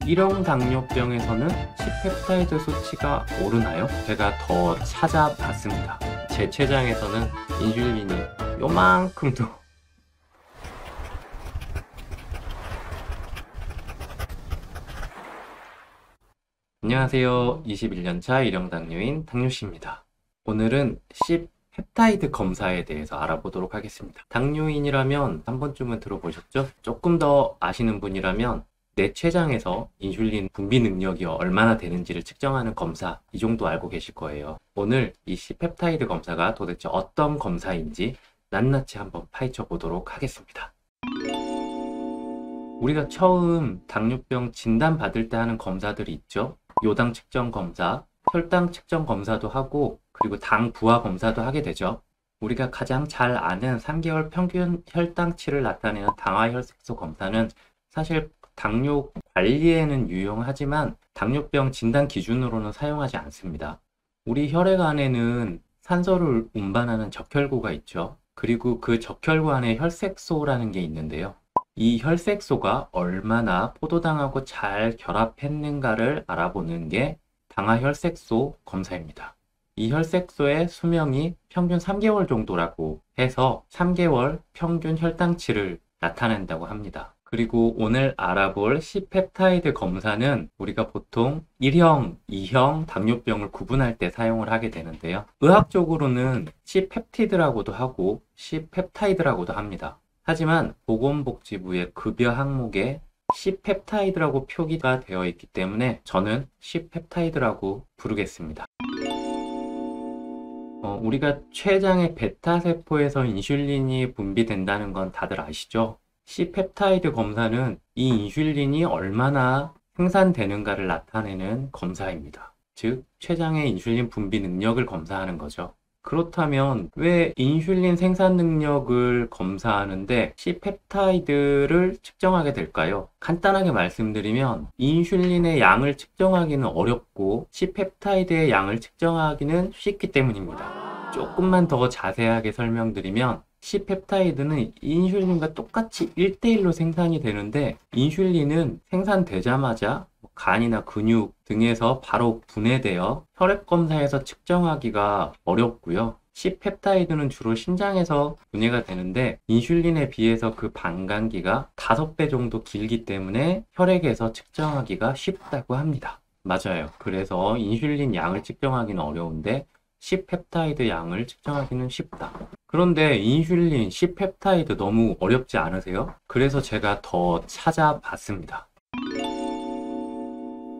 1형 당뇨병에서는 C펩타이드 수치가 오르나요? 제가 더 찾아봤습니다. 제 췌장에서는 인슐린이 요만큼도 안녕하세요. 21년차 1형 당뇨인 당뇨씨입니다. 오늘은 C펩타이드 검사에 대해서 알아보도록 하겠습니다. 당뇨인이라면 한 번쯤은 들어보셨죠? 조금 더 아시는 분이라면 내 췌장에서 인슐린 분비 능력이 얼마나 되는지를 측정하는 검사, 이 정도 알고 계실 거예요. 오늘 이 C펩타이드 검사가 도대체 어떤 검사인지 낱낱이 한번 파헤쳐 보도록 하겠습니다. 우리가 처음 당뇨병 진단 받을 때 하는 검사들이 있죠. 요당 측정 검사, 혈당 측정 검사도 하고, 그리고 당 부하 검사도 하게 되죠. 우리가 가장 잘 아는 3개월 평균 혈당치를 나타내는 당화혈색소 검사는 사실 당뇨 관리에는 유용하지만 당뇨병 진단 기준으로는 사용하지 않습니다. 우리 혈액 안에는 산소를 운반하는 적혈구가 있죠. 그리고 그 적혈구 안에 혈색소라는 게 있는데요. 이 혈색소가 얼마나 포도당하고 잘 결합했는가를 알아보는 게 당화혈색소 검사입니다. 이 혈색소의 수명이 평균 3개월 정도라고 해서 3개월 평균 혈당치를 나타낸다고 합니다. 그리고 오늘 알아볼 C펩타이드 검사는 우리가 보통 1형, 2형 당뇨병을 구분할 때 사용을 하게 되는데요. 의학적으로는 C펩티드라고도 하고 C펩타이드라고도 합니다. 하지만 보건복지부의 급여 항목에 C펩타이드라고 표기가 되어 있기 때문에 저는 C펩타이드라고 부르겠습니다. 우리가 췌장의 베타세포에서 인슐린이 분비된다는 건 다들 아시죠? C펩타이드 검사는 이 인슐린이 얼마나 생산되는가를 나타내는 검사입니다. 즉, 췌장의 인슐린 분비 능력을 검사하는 거죠. 그렇다면 왜 인슐린 생산 능력을 검사하는데 C펩타이드를 측정하게 될까요? 간단하게 말씀드리면 인슐린의 양을 측정하기는 어렵고 C펩타이드의 양을 측정하기는 쉽기 때문입니다. 조금만 더 자세하게 설명드리면 C펩타이드는 인슐린과 똑같이 1대1로 생산이 되는데 인슐린은 생산되자마자 간이나 근육 등에서 바로 분해되어 혈액 검사에서 측정하기가 어렵고요. C펩타이드는 주로 심장에서 분해가 되는데 인슐린에 비해서 그 반감기가 5배 정도 길기 때문에 혈액에서 측정하기가 쉽다고 합니다. 맞아요. 그래서 인슐린 양을 측정하기는 어려운데 C펩타이드 양을 측정하기는 쉽다. 그런데 인슐린, C펩타이드 너무 어렵지 않으세요? 그래서 제가 더 찾아봤습니다.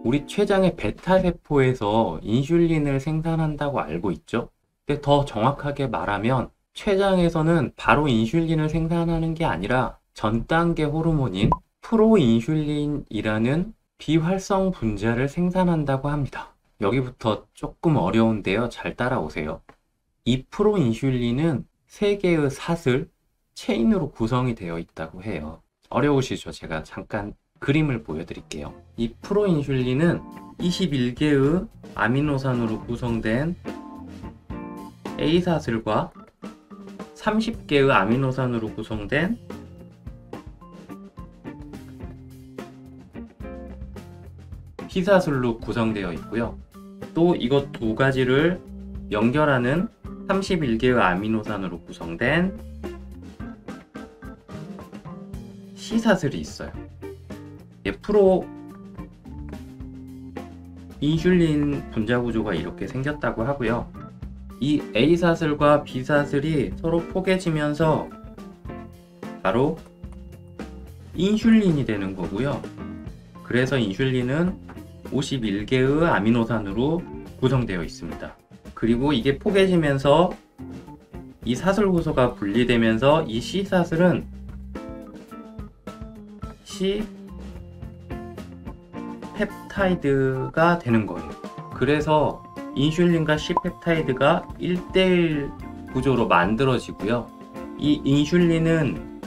우리 췌장의 베타세포에서 인슐린을 생산한다고 알고 있죠? 근데 더 정확하게 말하면 췌장에서는 바로 인슐린을 생산하는 게 아니라 전 단계 호르몬인 프로인슐린이라는 비활성 분자를 생산한다고 합니다. 여기부터 조금 어려운데요. 잘 따라오세요. 이 프로인슐린은 3개의 사슬, 체인으로 구성이 되어 있다고 해요. 어려우시죠? 제가 잠깐 그림을 보여드릴게요. 이 프로인슐린은 21개의 아미노산으로 구성된 A사슬과 30개의 아미노산으로 구성된 B사슬로 구성되어 있고요. 또 이것 두 가지를 연결하는 31개의 아미노산으로 구성된 C사슬이 있어요. 프로 인슐린 분자 구조가 이렇게 생겼다고 하고요. 이 A사슬과 B사슬이 서로 포개지면서 바로 인슐린이 되는 거고요. 그래서 인슐린은 51개의 아미노산으로 구성되어 있습니다. 그리고 이게 포개지면서 이 사슬 구조가 분리되면서 이 C사슬은 C펩타이드가 되는 거예요. 그래서 인슐린과 C펩타이드가 1대1 구조로 만들어지고요. 이 인슐린은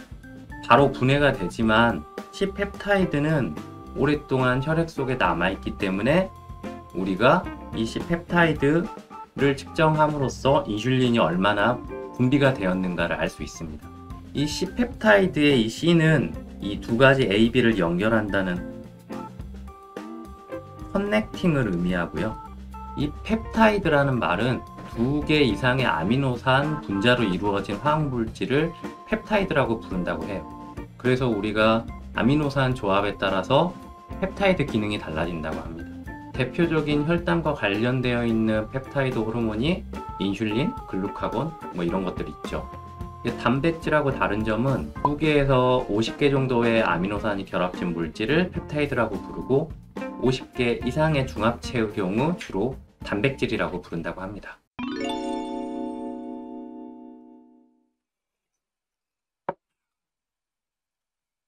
바로 분해가 되지만 C펩타이드는 오랫동안 혈액 속에 남아있기 때문에 우리가 이 C펩타이드를 측정함으로써 인슐린이 얼마나 분비가 되었는가를 알 수 있습니다. 이 C펩타이드의 이 C는 이 두 가지 A, B를 연결한다는 커넥팅을 의미하고요. 이 펩타이드라는 말은 2개 이상의 아미노산 분자로 이루어진 화학물질을 펩타이드라고 부른다고 해요. 그래서 우리가 아미노산 조합에 따라서 펩타이드 기능이 달라진다고 합니다. 대표적인 혈당과 관련되어 있는 펩타이드 호르몬이 인슐린, 글루카곤 이런 것들 있죠. 단백질하고 다른 점은 2개에서 50개 정도의 아미노산이 결합된 물질을 펩타이드라고 부르고 50개 이상의 중합체의 경우 주로 단백질이라고 부른다고 합니다.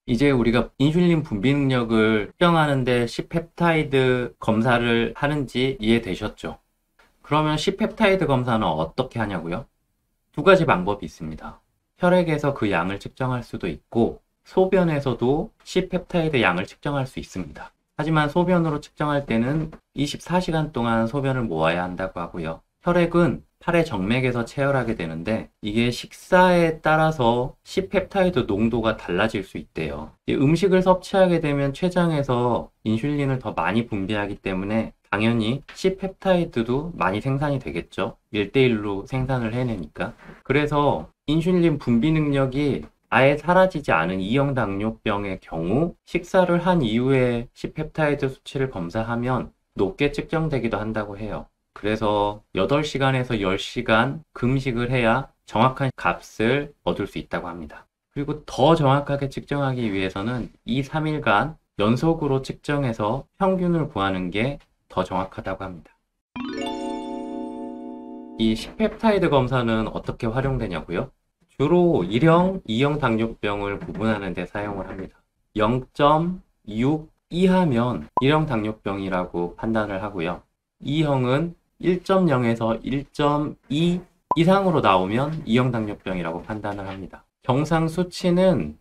이제 우리가 인슐린 분비 능력을 측정하는데 C펩타이드 검사를 하는지 이해되셨죠? 그러면 C펩타이드 검사는 어떻게 하냐고요? 2가지 방법이 있습니다. 혈액에서 그 양을 측정할 수도 있고 소변에서도 C펩타이드 양을 측정할 수 있습니다. 하지만 소변으로 측정할 때는 24시간 동안 소변을 모아야 한다고 하고요. 혈액은 팔의 정맥에서 체열하게 되는데 이게 식사에 따라서 C펩타이드 농도가 달라질 수 있대요. 음식을 섭취하게 되면 췌장에서 인슐린을 더 많이 분비하기 때문에 당연히 C펩타이드도 많이 생산이 되겠죠. 1대1로 생산을 해내니까. 그래서 인슐린 분비 능력이 아예 사라지지 않은 2형 당뇨병의 경우 식사를 한 이후에 C펩타이드 수치를 검사하면 높게 측정되기도 한다고 해요. 그래서 8시간에서 10시간 금식을 해야 정확한 값을 얻을 수 있다고 합니다. 그리고 더 정확하게 측정하기 위해서는 2, 3일간 연속으로 측정해서 평균을 구하는 게 더 정확하다고 합니다. 이 C펩타이드 검사는 어떻게 활용되냐고요? 주로 1형, 2형 당뇨병을 구분하는 데 사용을 합니다. 0.6 이하면 1형 당뇨병이라고 판단을 하고요. 2형은 1.0에서 1.2 이상으로 나오면 2형 당뇨병이라고 판단을 합니다. 정상 수치는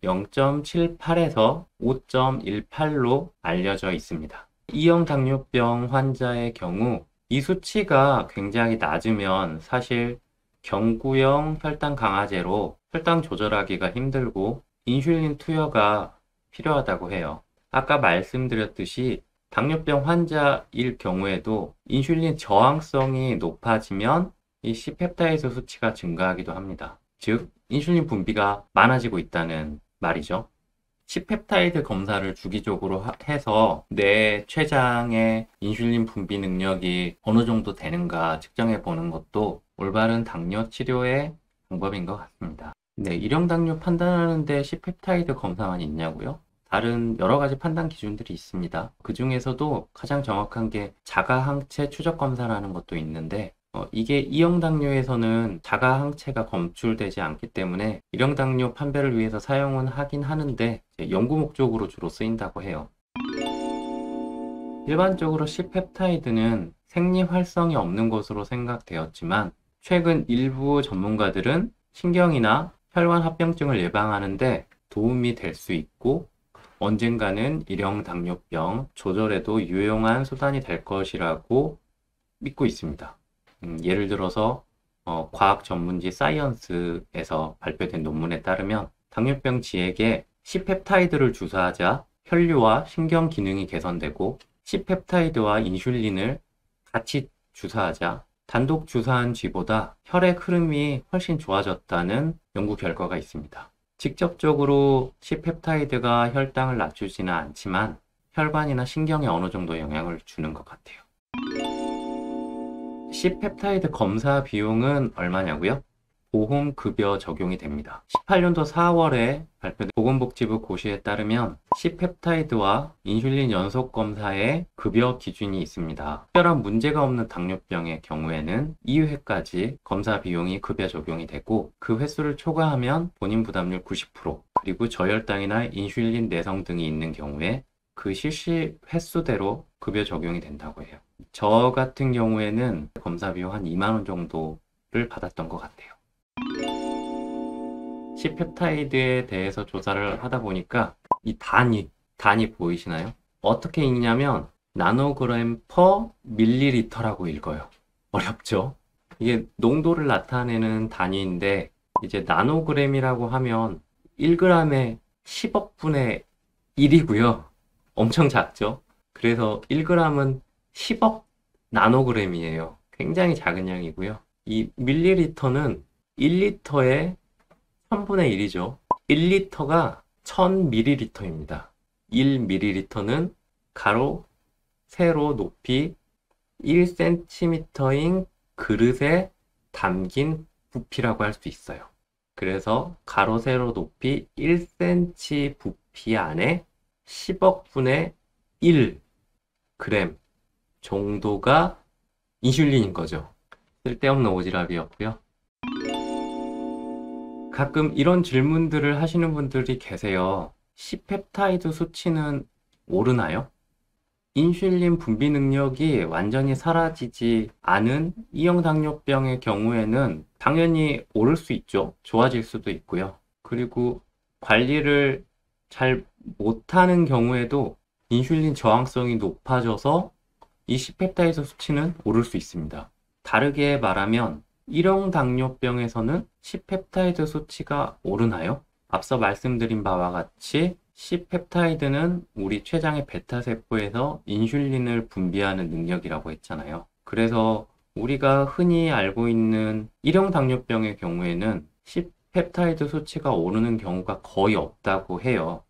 0.78에서 5.18로 알려져 있습니다. 2형 당뇨병 환자의 경우 이 수치가 굉장히 낮으면 사실 경구형 혈당 강화제로 혈당 조절하기가 힘들고 인슐린 투여가 필요하다고 해요. 아까 말씀드렸듯이 당뇨병 환자일 경우에도 인슐린 저항성이 높아지면 이 C펩타이드 수치가 증가하기도 합니다. 즉, 인슐린 분비가 많아지고 있다는 말이죠. C펩타이드 검사를 주기적으로 해서 내 췌장의 인슐린 분비 능력이 어느 정도 되는가 측정해 보는 것도 올바른 당뇨 치료의 방법인 것 같습니다. 네, 1형 당뇨 판단하는데 C펩타이드 검사만 있냐고요? 다른 여러 가지 판단 기준들이 있습니다. 그 중에서도 가장 정확한 게 자가항체 추적 검사라는 것도 있는데 이게 2형 당뇨에서는 자가항체가 검출되지 않기 때문에 1형 당뇨 판별을 위해서 사용은 하긴 하는데 연구 목적으로 주로 쓰인다고 해요. 일반적으로 C펩타이드는 생리 활성이 없는 것으로 생각되었지만 최근 일부 전문가들은 신경이나 혈관 합병증을 예방하는데 도움이 될 수 있고 언젠가는 1형 당뇨병 조절에도 유용한 수단이 될 것이라고 믿고 있습니다. 예를 들어서 과학 전문지 사이언스에서 발표된 논문에 따르면 당뇨병 지에게 C펩타이드를 주사하자 혈류와 신경 기능이 개선되고 C펩타이드와 인슐린을 같이 주사하자 단독 주사한 쥐보다 혈액 흐름이 훨씬 좋아졌다는 연구 결과가 있습니다. 직접적으로 C펩타이드가 혈당을 낮추지는 않지만 혈관이나 신경에 어느 정도 영향을 주는 것 같아요. C펩타이드 검사 비용은 얼마냐고요? 보험급여 적용이 됩니다. 18년도 4월에 발표된 보건복지부 고시에 따르면 C펩타이드와 인슐린 연속검사의 급여 기준이 있습니다. 특별한 문제가 없는 당뇨병의 경우에는 2회까지 검사 비용이 급여 적용이 되고 그 횟수를 초과하면 본인 부담률 90%, 그리고 저혈당이나 인슐린 내성 등이 있는 경우에 그 실시 횟수대로 급여 적용이 된다고 해요. 저 같은 경우에는 검사 비용 한 2만 원 정도를 받았던 것 같아요. C펩타이드에 대해서 조사를 하다 보니까 이 단위 보이시나요? 어떻게 읽냐면 나노그램 퍼 밀리리터라고 읽어요. 어렵죠? 이게 농도를 나타내는 단위인데 이제 나노그램이라고 하면 1g에 10억 분의 1이고요. 엄청 작죠? 그래서 1g은 10억 나노그램이에요. 굉장히 작은 양이고요. 이 밀리리터는 1리터의 1000분의 1이죠. 1리터가 1000ml입니다. 1ml는 가로, 세로 높이 1cm인 그릇에 담긴 부피라고 할 수 있어요. 그래서 가로, 세로 높이 1cm 부피 안에 10억 분의 1g 정도가 인슐린인 거죠. 쓸데없는 오지랖이었고요. 가끔 이런 질문들을 하시는 분들이 계세요. C펩타이드 수치는 오르나요? 인슐린 분비 능력이 완전히 사라지지 않은 E형 당뇨병의 경우에는 당연히 오를 수 있죠. 좋아질 수도 있고요. 그리고 관리를 잘 못하는 경우에도 인슐린 저항성이 높아져서 이 C펩타이드 수치는 오를 수 있습니다. 다르게 말하면 1형 당뇨병에서는 C펩타이드 수치가 오르나요? 앞서 말씀드린 바와 같이 C펩타이드는 우리 췌장의 베타세포에서 인슐린을 분비하는 능력이라고 했잖아요. 그래서 우리가 흔히 알고 있는 1형 당뇨병의 경우에는 C펩타이드 수치가 오르는 경우가 거의 없다고 해요.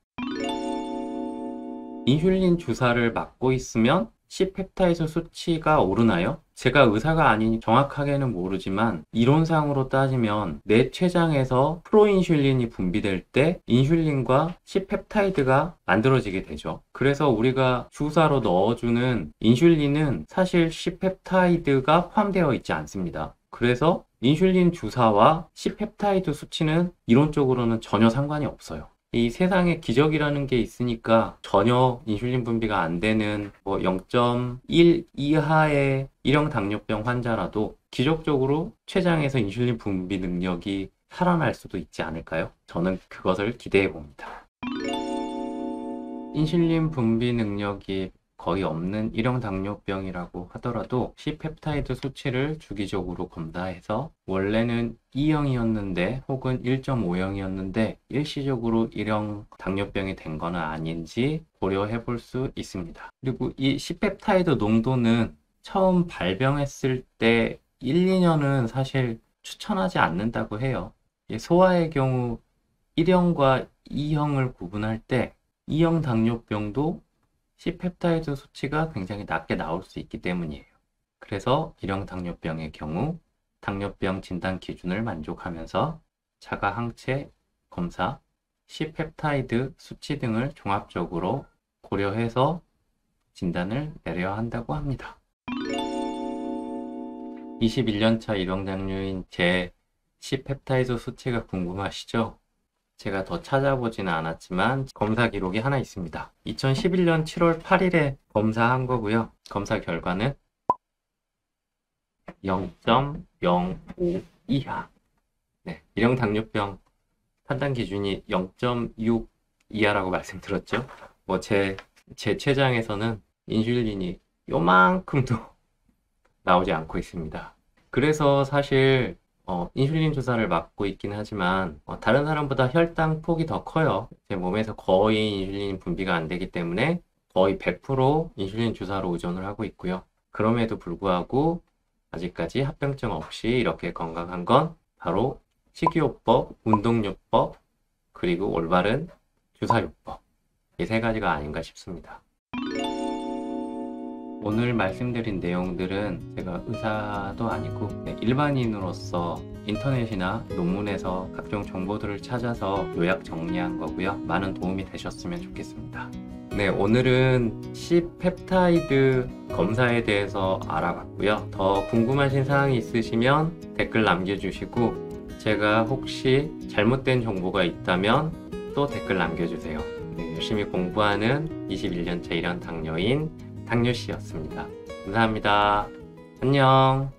인슐린 주사를 맞고 있으면 C펩타이드 수치가 오르나요? 제가 의사가 아니니 정확하게는 모르지만 이론상으로 따지면 내 췌장에서 프로인슐린이 분비될 때 인슐린과 C펩타이드가 만들어지게 되죠. 그래서 우리가 주사로 넣어주는 인슐린은 사실 C펩타이드가 포함되어 있지 않습니다. 그래서 인슐린 주사와 C펩타이드 수치는 이론적으로는 전혀 상관이 없어요. 이 세상에 기적이라는 게 있으니까 전혀 인슐린 분비가 안 되는 0.1 이하의 1형 당뇨병 환자라도 기적적으로 췌장에서 인슐린 분비 능력이 살아날 수도 있지 않을까요? 저는 그것을 기대해 봅니다. 인슐린 분비 능력이 거의 없는 1형 당뇨병이라고 하더라도 C펩타이드 수치를 주기적으로 검사해서 원래는 2형이었는데 혹은 1.5형이었는데 일시적으로 1형 당뇨병이 된 건 아닌지 고려해 볼 수 있습니다. 그리고 이 C펩타이드 농도는 처음 발병했을 때 1, 2년은 사실 추천하지 않는다고 해요. 소아의 경우 1형과 2형을 구분할 때 2형 당뇨병도 C펩타이드 수치가 굉장히 낮게 나올 수 있기 때문이에요. 그래서 1형 당뇨병의 경우 당뇨병 진단 기준을 만족하면서 자가 항체 검사, C펩타이드 수치 등을 종합적으로 고려해서 진단을 내려야 한다고 합니다. 21년차 1형 당뇨인 제 C펩타이드 수치가 궁금하시죠? 제가 더 찾아보지는 않았지만 검사 기록이 하나 있습니다. 2011년 7월 8일에 검사한 거고요. 검사 결과는 0.05 이하. 네, 1형 당뇨병 판단 기준이 0.6 이하라고 말씀드렸죠. 제 췌장에서는 인슐린이 요만큼도 나오지 않고 있습니다. 그래서 사실 인슐린 주사를 맞고 있긴 하지만 다른 사람보다 혈당 폭이 더 커요. 제 몸에서 거의 인슐린 분비가 안 되기 때문에 거의 100% 인슐린 주사로 의존을 하고 있고요. 그럼에도 불구하고 아직까지 합병증 없이 이렇게 건강한 건 바로 식이요법, 운동요법, 그리고 올바른 주사요법, 이 세 가지가 아닌가 싶습니다. 오늘 말씀드린 내용들은 제가 의사도 아니고 일반인으로서 인터넷이나 논문에서 각종 정보들을 찾아서 요약 정리한 거고요. 많은 도움이 되셨으면 좋겠습니다. 네, 오늘은 C펩타이드 검사에 대해서 알아봤고요. 더 궁금하신 사항이 있으시면 댓글 남겨주시고 제가 혹시 잘못된 정보가 있다면 또 댓글 남겨주세요. 네, 열심히 공부하는 21년차 1형 당뇨인 당뇨씨였습니다. 감사합니다. 안녕.